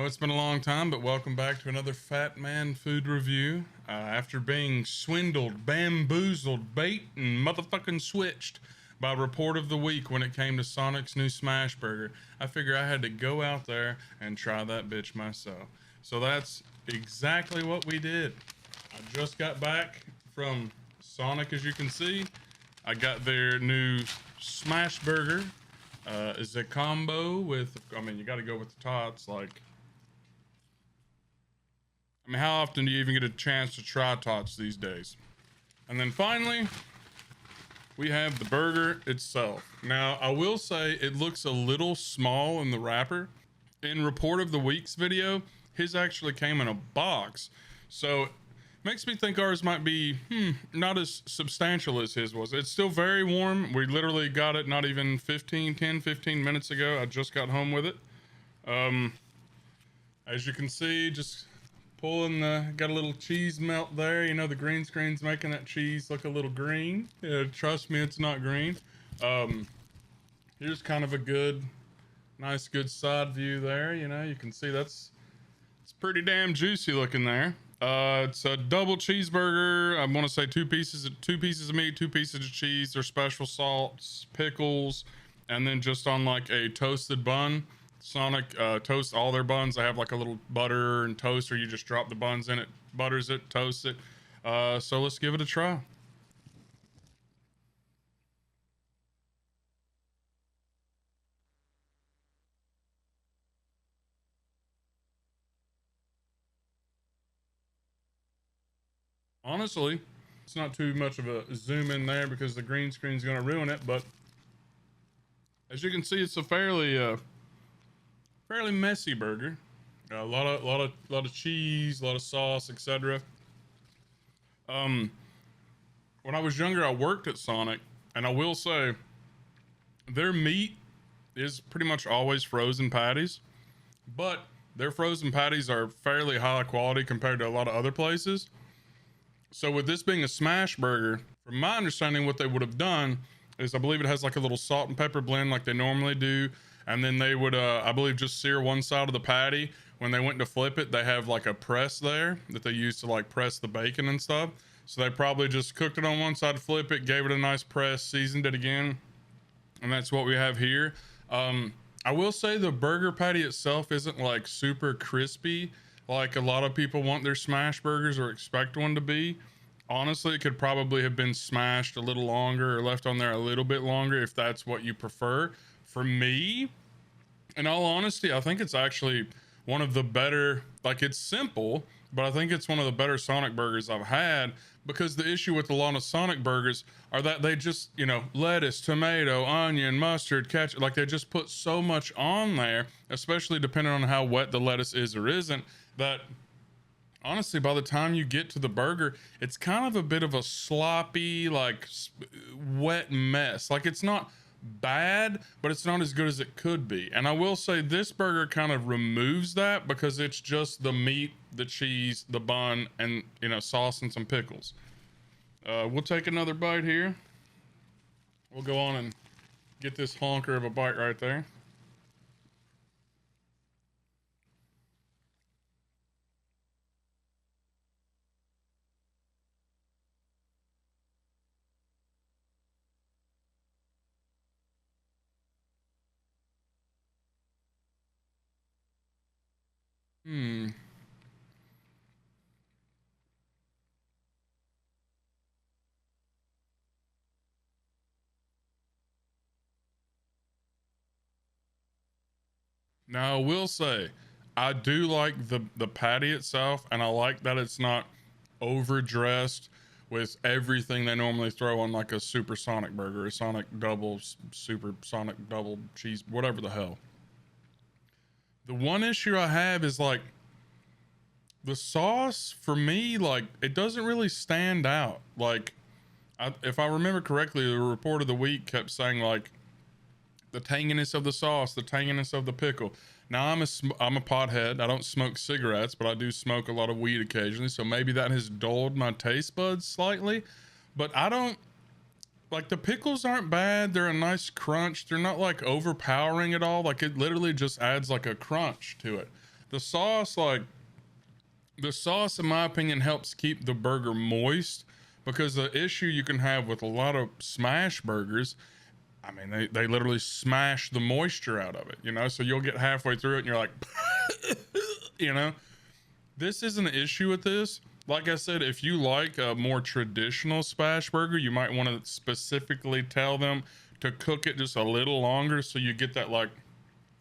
know it's been a long time, but welcome back to another Fat Man food review. After being swindled, bamboozled, bait, and motherfucking switched by report of the week when it came to Sonic's new Smash Burger, I figure I had to go out there and try that bitch myself. So that's exactly what we did. I just got back from Sonic, as you can see. I got their new Smash Burger. Is a combo with, I mean, you got to go with the tots. Like, I mean, how often do you even get a chance to try tots these days? And then finally, we have the burger itself. Now, I will say it looks a little small in the wrapper. In Report of the Week's video, his actually came in a box. So makes me think ours might be not as substantial as his was. It's still very warm. We literally got it not even 15 minutes ago. I just got home with it. As you can see, just pulling got a little cheese melt there. You know, the green screen's making that cheese look a little green. Yeah, trust me, it's not green. Here's kind of a nice good side view there. You know, you can see it's pretty damn juicy looking there. It's a double cheeseburger. I want to say two pieces of meat, 2 pieces of cheese. There's special salts, pickles, and then just on like a toasted bun. Sonic toasts all their buns. They have like a little butter and toaster. You just drop the buns in it, butters it, toasts it. So let's give it a try. Honestly, it's not too much of a zoom in there because the green screen's going to ruin it, but as you can see, it's a fairly messy burger. A lot of cheese, a lot of sauce, etc. When I was younger, I worked at Sonic, and I will say their meat is pretty much always frozen patties, but their frozen patties are fairly high quality compared to a lot of other places. So with this being a smash burger, from my understanding, what they would have done is I believe it has like a little salt and pepper blend like they normally do. And then they would, I believe, just sear one side of the patty. When they went to flip it, they have like a press there that they use to like press the bacon and stuff. So they probably just cooked it on one side, flip it, gave it a nice press, seasoned it again. And that's what we have here. I will say the burger patty itself isn't like super crispy like a lot of people want their smash burgers or expect one to be. Honestly, it could probably have been smashed a little longer or left on there a little bit longer if that's what you prefer. For me, in all honesty, I think it's actually one of the better, like it's simple, but I think it's one of the better Sonic burgers I've had, because the issue with a lot of Sonic burgers are that they just, you know, lettuce, tomato, onion, mustard, ketchup, like they just put so much on there, especially depending on how wet the lettuce is or isn't, that honestly, by the time you get to the burger, it's kind of a bit of a sloppy, like wet mess. Like it's not bad, but it's not as good as it could be. And I will say this burger kind of removes that because it's just the meat, the cheese, the bun, and, you know, sauce and some pickles. We'll take another bite here. We'll go on and get this honker of a bite right there. Hmm. Now, I will say, I do like the patty itself, and I like that it's not overdressed with everything they normally throw on like a supersonic burger, a Sonic double, supersonic double cheese, whatever the hell. The one issue I have is like the sauce for me, like it doesn't really stand out. Like, if I remember correctly, the report of the week kept saying like the tanginess of the sauce, the tanginess of the pickle. Now I'm a pothead. I don't smoke cigarettes, but I do smoke a lot of weed occasionally. So maybe that has dulled my taste buds slightly. But I don't like, the pickles aren't bad. They're a nice crunch. They're not like overpowering at all. Like it literally just adds like a crunch to it. The sauce, like, the sauce, in my opinion, helps keep the burger moist, because the issue you can have with a lot of smash burgers, I mean, they literally smash the moisture out of it, you know? So you'll get halfway through it and you're like, you know? This is an issue with this. Like I said, if you like a more traditional smash burger, you might want to specifically tell them to cook it just a little longer so you get that, like,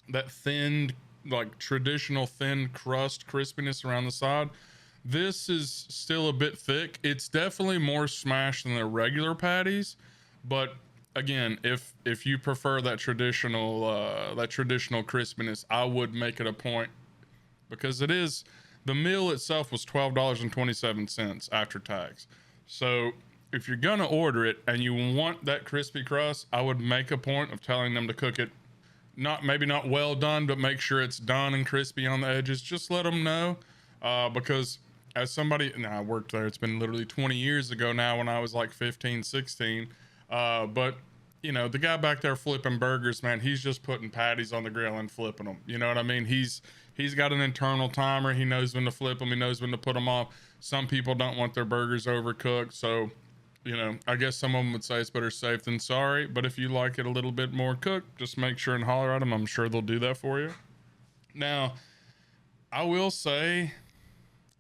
that thinned, like, traditional thin crust crispiness around the side. This is still a bit thick. It's definitely more smashed than the regular patties, but again, if you prefer that traditional crispiness, I would make it a point, because it is, the meal itself was $12.27 after tax. So if you're gonna order it and you want that crispy crust, I would make a point of telling them to cook it, maybe not well done, but make sure it's done and crispy on the edges. Just let them know, because as somebody, now I worked there, it's been literally 20 years ago now, when I was like 15, 16. But you know, the guy back there flipping burgers, man, he's just putting patties on the grill and flipping them. You know what I mean? He's got an internal timer. He knows when to flip them. He knows when to put them off. Some people don't want their burgers overcooked. So, you know, I guess some of them would say it's better safe than sorry. But if you like it a little bit more cooked, just make sure and holler at them. I'm sure they'll do that for you. Now, I will say,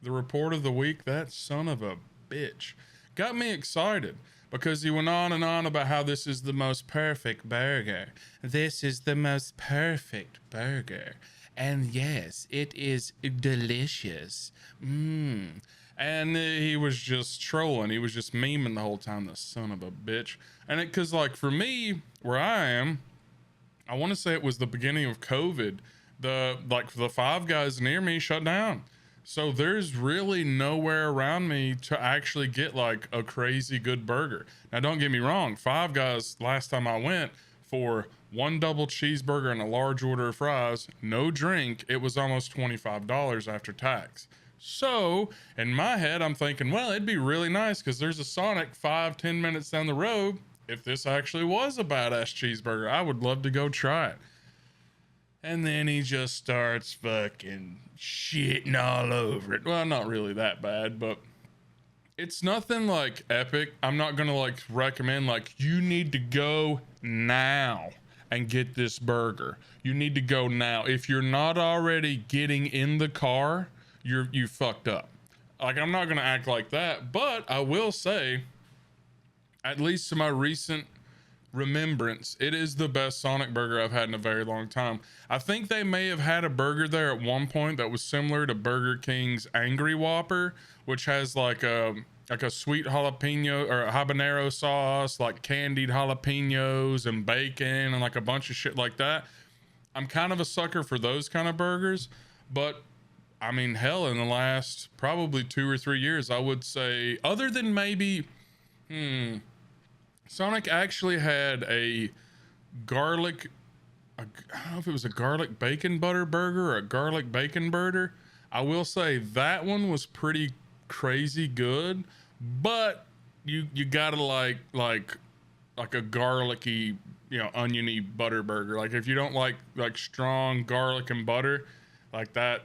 the report of the week, that son of a bitch got me excited, because he went on and on about how this is the most perfect burger. This is the most perfect burger. And yes, it is delicious. And he was just trolling. He was just memeing the whole time, the son of a bitch. And because, like, for me, where I am, I want to say it was the beginning of COVID. The Five Guys near me shut down. So there's really nowhere around me to actually get like a crazy good burger. Now, don't get me wrong. Five Guys, last time I went, for one double cheeseburger and a large order of fries, no drink, it was almost $25 after tax. So in my head, I'm thinking, well, it'd be really nice, because there's a Sonic 5-10 minutes down the road. If this actually was a badass cheeseburger, I would love to go try it. And then he just starts fucking shitting all over it. Well, not really that bad, but it's nothing like epic. I'm not gonna like recommend, like, you need to go now and get this burger. You need to go now. If you're not already getting in the car, you fucked up. Like, I'm not gonna act like that, but I will say, at least to my recent remembrance, it is the best Sonic burger I've had in a very long time. I think they may have had a burger there at one point that was similar to Burger King's Angry Whopper, which has like a sweet jalapeno or a habanero sauce, like candied jalapenos and bacon and like a bunch of shit like that. I'm kind of a sucker for those kind of burgers, but I mean, hell, in the last probably 2 or 3 years, I would say, other than maybe, Sonic actually had a garlic, I don't know if it was a garlic bacon butter burger or a garlic bacon burger. I will say that one was pretty crazy good, but you gotta like a garlicky, you know, oniony butter burger. Like, if you don't like strong garlic and butter like that,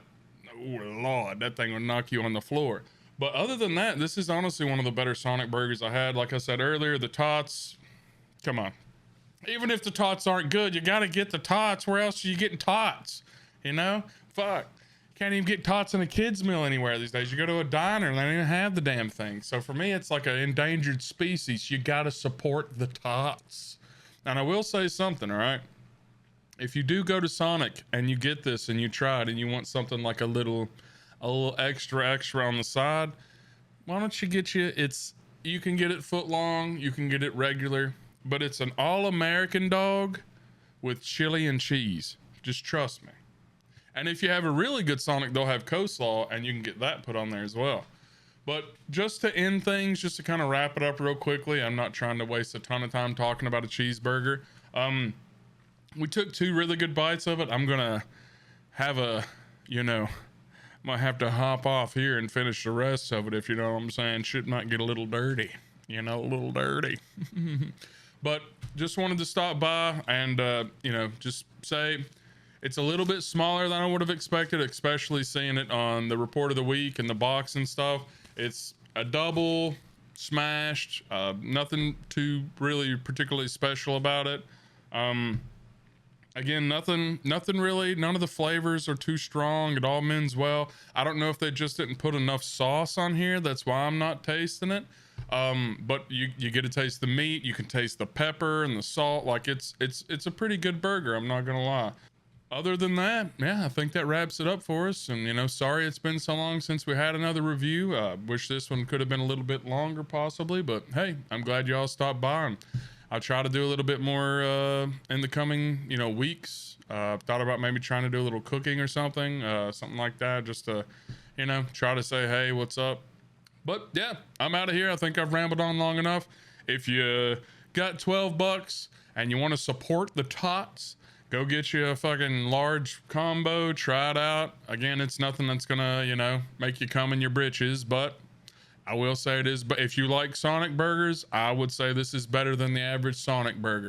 oh Lord, that thing would knock you on the floor. But other than that, this is honestly one of the better Sonic burgers I had. Like I said earlier, the tots, come on. Even if the tots aren't good, you gotta get the tots. Where else are you getting tots? You know? Fuck. Can't even get tots in a kid's meal anywhere these days. You go to a diner and they don't even have the damn thing. So for me, it's like an endangered species. You gotta support the tots. And I will say something, all right? If you do go to Sonic and you get this and you try it and you want something like a little extra on the side, why don't you get you can get it foot long, you can get it regular, but it's an all-American dog with chili and cheese. Just trust me. And if you have a really good Sonic, they'll have coleslaw and you can get that put on there as well. But just to end things, just to kind of wrap it up real quickly, I'm not trying to waste a ton of time talking about a cheeseburger. We took 2 really good bites of it. I'm gonna have might have to hop off here and finish the rest of it, if you know what I'm saying. Shit might get a little dirty, a little dirty. But just wanted to stop by and, just say It's a little bit smaller than I would have expected, especially seeing it on the report of the week and the box and stuff. It's a double smashed, nothing too really particularly special about it. Again, nothing really, none of the flavors are too strong. It all mends well. I don't know if they just didn't put enough sauce on here. That's why I'm not tasting it. But you get to taste the meat. You can taste the pepper and the salt. Like it's a pretty good burger. I'm not gonna lie. Other than that, yeah, I think that wraps it up for us. And, you know, sorry it's been so long since we had another review. Wish this one could have been a little bit longer possibly, but hey, I'm glad y'all stopped by. And I'll try to do a little bit more in the coming, you know, weeks. Thought about maybe trying to do a little cooking or something like that, just to, you know, try to say, hey, what's up? But yeah, I'm out of here. I think I've rambled on long enough. If you got 12 bucks and you want to support the tots, go get you a fucking large combo, try it out. Again, it's nothing that's gonna, you know, make you come in your britches, but I will say it is. But if you like Sonic burgers, I would say this is better than the average Sonic burger.